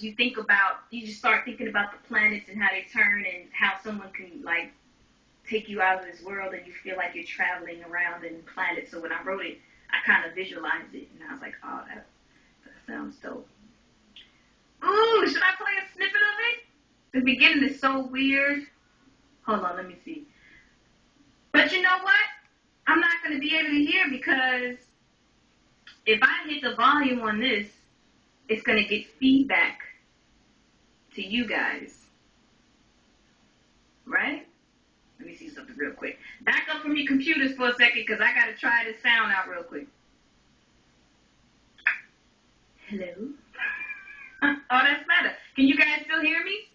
you think about, you just start thinking about the planets and how they turn and how someone can like take you out of this world and you feel like you're traveling around in planets. So when I wrote it, I kind of visualized it and I was like, oh, that sounds dope. Ooh, should I play a snippet of it? The beginning is so weird. Hold on, let me see. But you know what? I'm not going to be able to hear because if I hit the volume on this, it's going to get feedback to you guys. Right? Let me see something real quick. Back up from your computers for a second because I got to try this sound out real quick. Hello? Oh, that's better. Can you guys still hear me?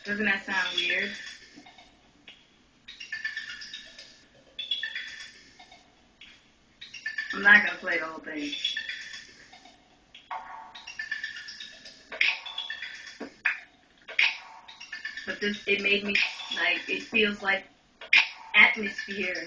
Doesn't that sound weird? I'm not going to play the whole thing. But this, it made me, like, it feels like atmosphere.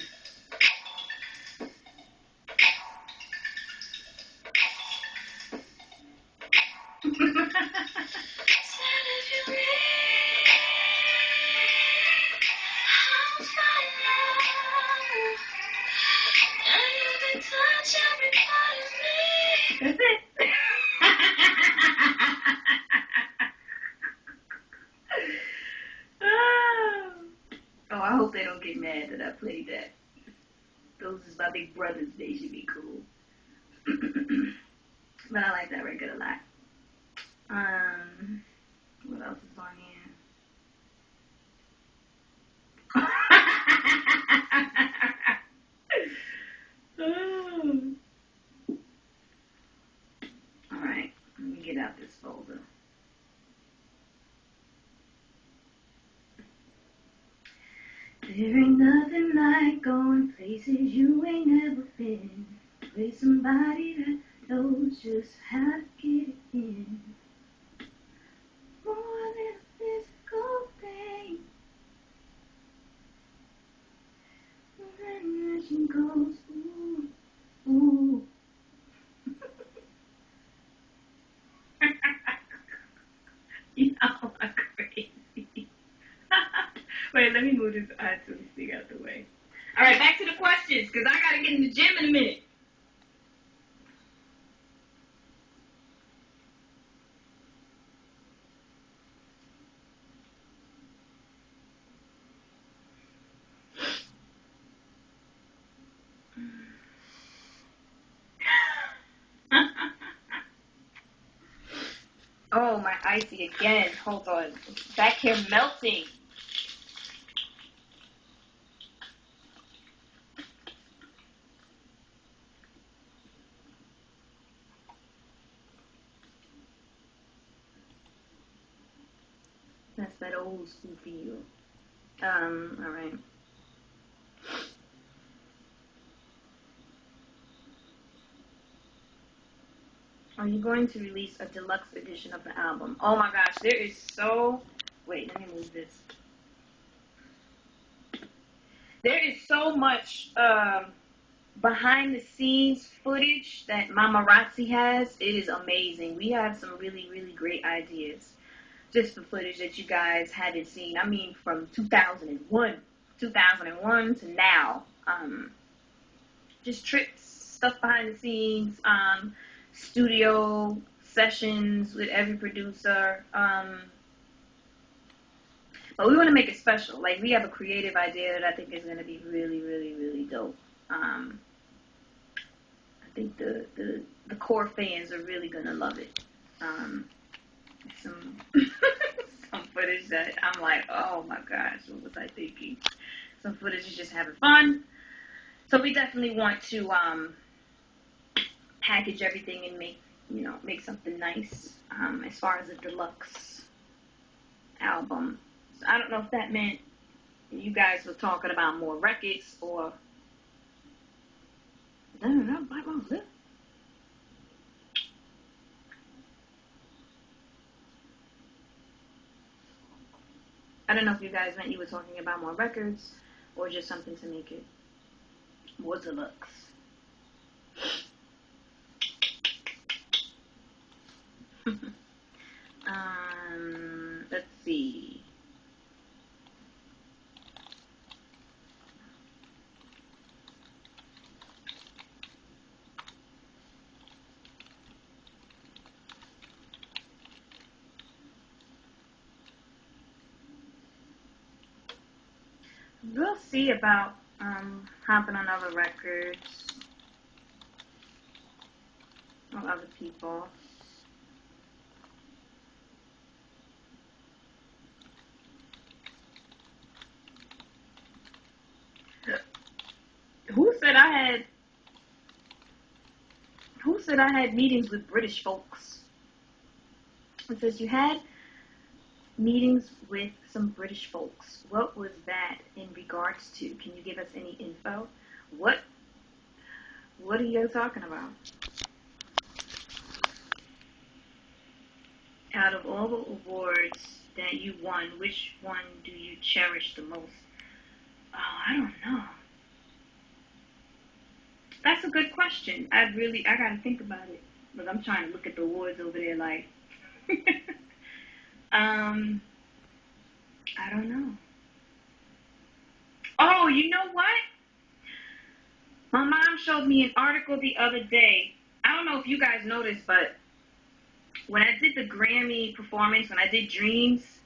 That's it. Oh, I hope they don't get mad that I played that. Those is my big brothers. They should be cool. But I like that record a lot. What else is on here? Alright, let me get out this folder. There ain't nothing like going places you ain't never been. With somebody that knows just how to get it in. More than a physical thing. When she goes, ooh, ooh. You know, I'm crazy. Wait, let me move this iTunes thing out the way. Alright, back to the questions, because I got to get in the gym in a minute. Oh, my icy again. Hold on. Back here melting. That's that old school feel. Alright. Are you going to release a deluxe edition of the album? Oh my gosh, there is so... Wait, let me move this. There is so much behind the scenes footage that Mamarazzi has. It is amazing. We have some really, really great ideas. Just for footage that you guys haven't seen. I mean, from 2001 to now. Just trips, stuff behind the scenes, studio sessions with every producer. But we want to make it special. Like, we have a creative idea that I think is going to be really, really, really dope. I think the core fans are really going to love it. Some some footage that I'm like, oh my gosh, what was I thinking? Some footage is just having fun. So we definitely want to package everything and make something nice as far as a deluxe album. So I don't know if that meant you guys were talking about more records or I don't know. I don't know if you guys meant you were talking about more records or just something to make it more deluxe. Let's see. We'll see about hopping on other records or other people. Who said I had meetings with British folks? It says you had meetings with some British folks. What was that in regards to? Can you give us any info? What are you guys talking about? Out of all the awards that you won, which one do you cherish the most? Oh, I don't know. That's a good question. I gotta think about it. But I'm trying to look at the awards over there like I don't know. Oh, you know what? My mom showed me an article the other day. I don't know if you guys noticed, but when I did the Grammy performance, when I did Dreams,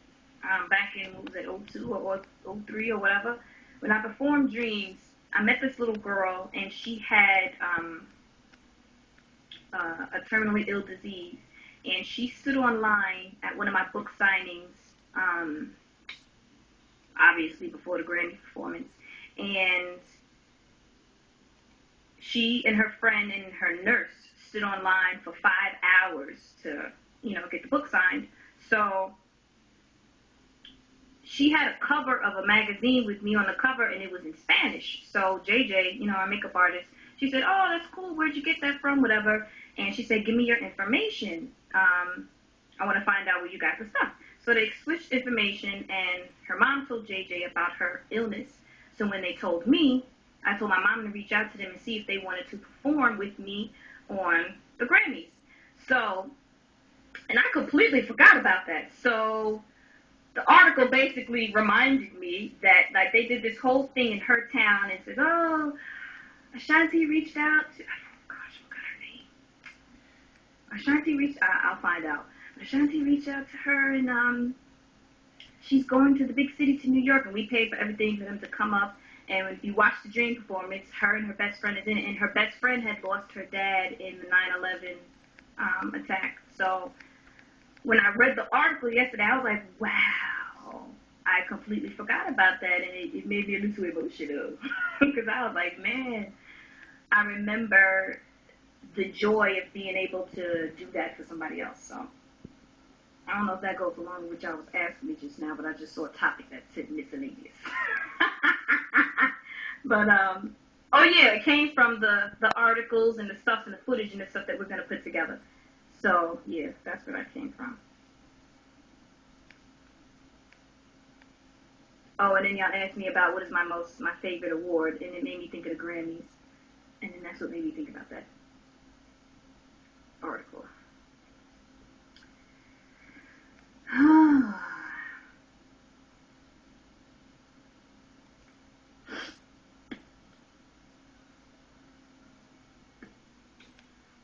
back in, what was it, '02 or '03 or whatever, when I performed Dreams, I met this little girl, and she had a terminally ill disease, and she stood online at one of my book signings, obviously before the Grammy performance, and she and her friend and her nurse stood online for 5 hours to, get the book signed. So she had a cover of a magazine with me on the cover, and it was in Spanish. So JJ, our makeup artist, she said, "Oh, that's cool. Where'd you get that from? Whatever." And she said, "Give me your information. I want to find out where you got the stuff." So they switched information, and her mom told JJ about her illness. So when they told me, I told my mom to reach out to them and see if they wanted to perform with me on the Grammys. So, and I completely forgot about that. So the article basically reminded me that, like, they did this whole thing in her town and said, "Oh, Ashanti reached out to," oh gosh, what got her name? I'll find out. Ashanti reached out to her, and she's going to the big city, to New York, and we paid for everything for them to come up. And if you watch the Dream performance, her and her best friend is in it, and her best friend had lost her dad in the 9/11 attack. So when I read the article yesterday, I was like, wow, I completely forgot about that, and it made me a little emotional because I was like, man, I remember the joy of being able to do that for somebody else. So I don't know if that goes along with what y'all was asking me just now, but I just saw a topic that said miscellaneous. But oh yeah, it came from the articles and the stuff and the footage and the stuff that we're gonna put together. So yeah, that's where that came from. Oh, and then y'all asked me about what is my favorite award, and it made me think of the Grammys, and then that's what made me think about that article.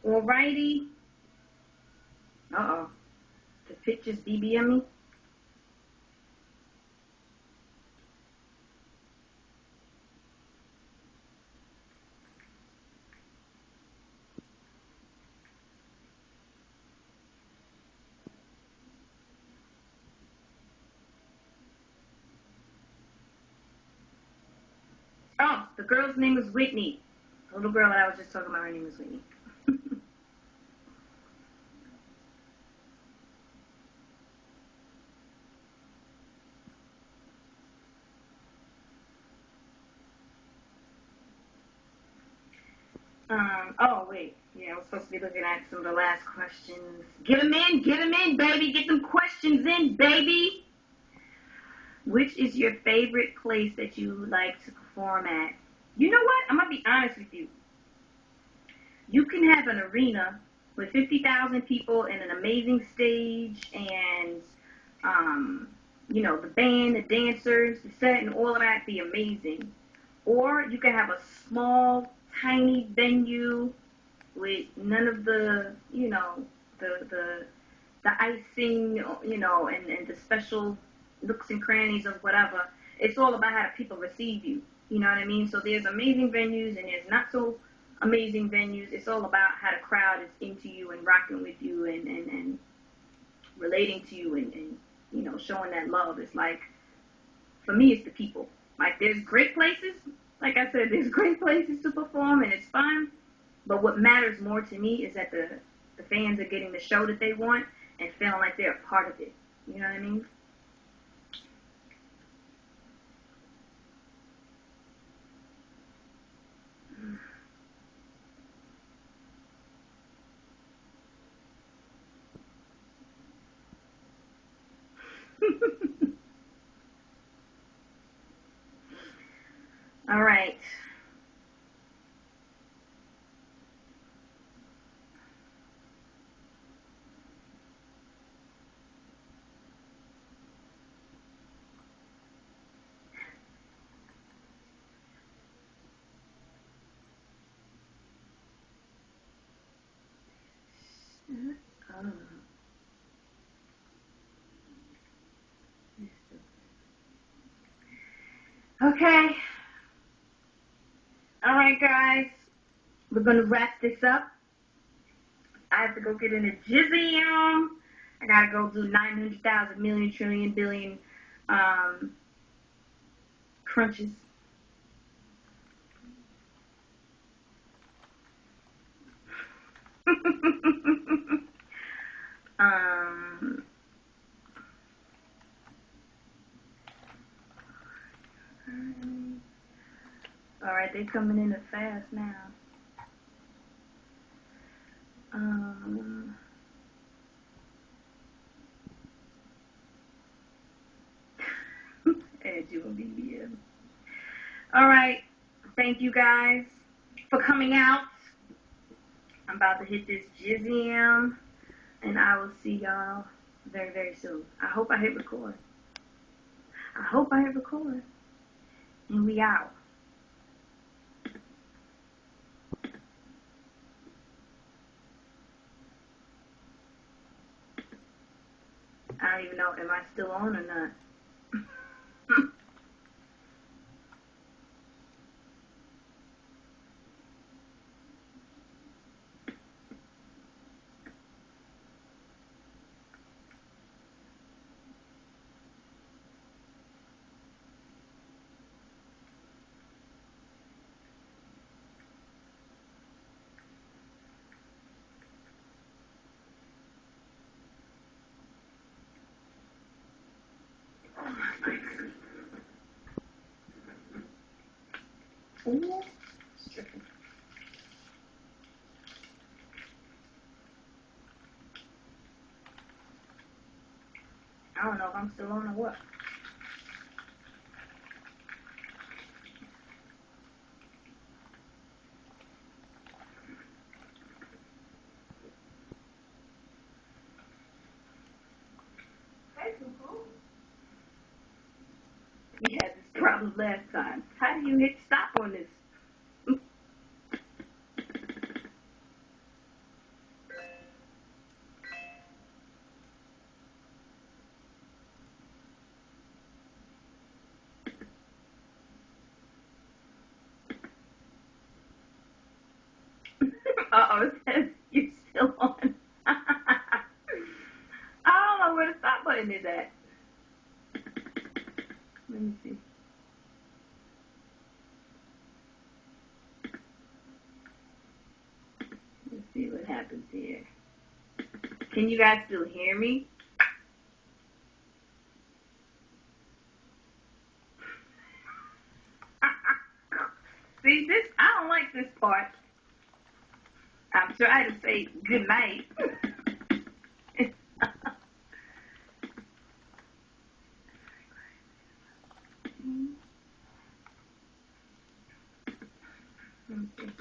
Alrighty. Uh-oh. The pictures BBM me. Oh, the girl's name was Whitney. The little girl that I was just talking about, her name was Whitney. Oh, wait. Yeah, I was supposed to be looking at some of the last questions. Get them in, baby. Get them questions in, baby. Which is your favorite place that you like to perform at? You know what? I'm gonna be honest with you. You can have an arena with 50,000 people and an amazing stage and, um, the band, the dancers, the set, and all of that be amazing. Or you can have a small, tiny venue with none of the, the icing, and the special nooks and crannies of whatever. It's all about how the people receive you. You know what I mean? So there's amazing venues and there's not so amazing venues. It's all about how the crowd is into you and rocking with you and relating to you and showing that love. It's like, for me, it's the people. Like, there's great places. Like I said, there's great places to perform and it's fun. But what matters more to me is that the fans are getting the show that they want and feeling like they're a part of it. You know what I mean? All right. Okay. All right, guys. We're going to wrap this up. I have to go get in a jizzy. I got to go do 900,000 million, trillion, billion crunches. um, all right, they coming in fast now. And you will be here. All right. Thank you guys for coming out. I'm about to hit this jizzium, and I will see y'all very, very soon. I hope I hit record. I hope I hit record. And we out. I don't even know, am I still on or not? Ooh, it's tripping. I don't know if I'm still on or what. We had this problem last time. How do you hit stop on this? Uh-oh, it says you're still on. I don't know where the stop button is at. Let me see. Let's see what happens here. Can you guys still hear me? See, this, I don't like this part. I'm trying to say good night. Okay.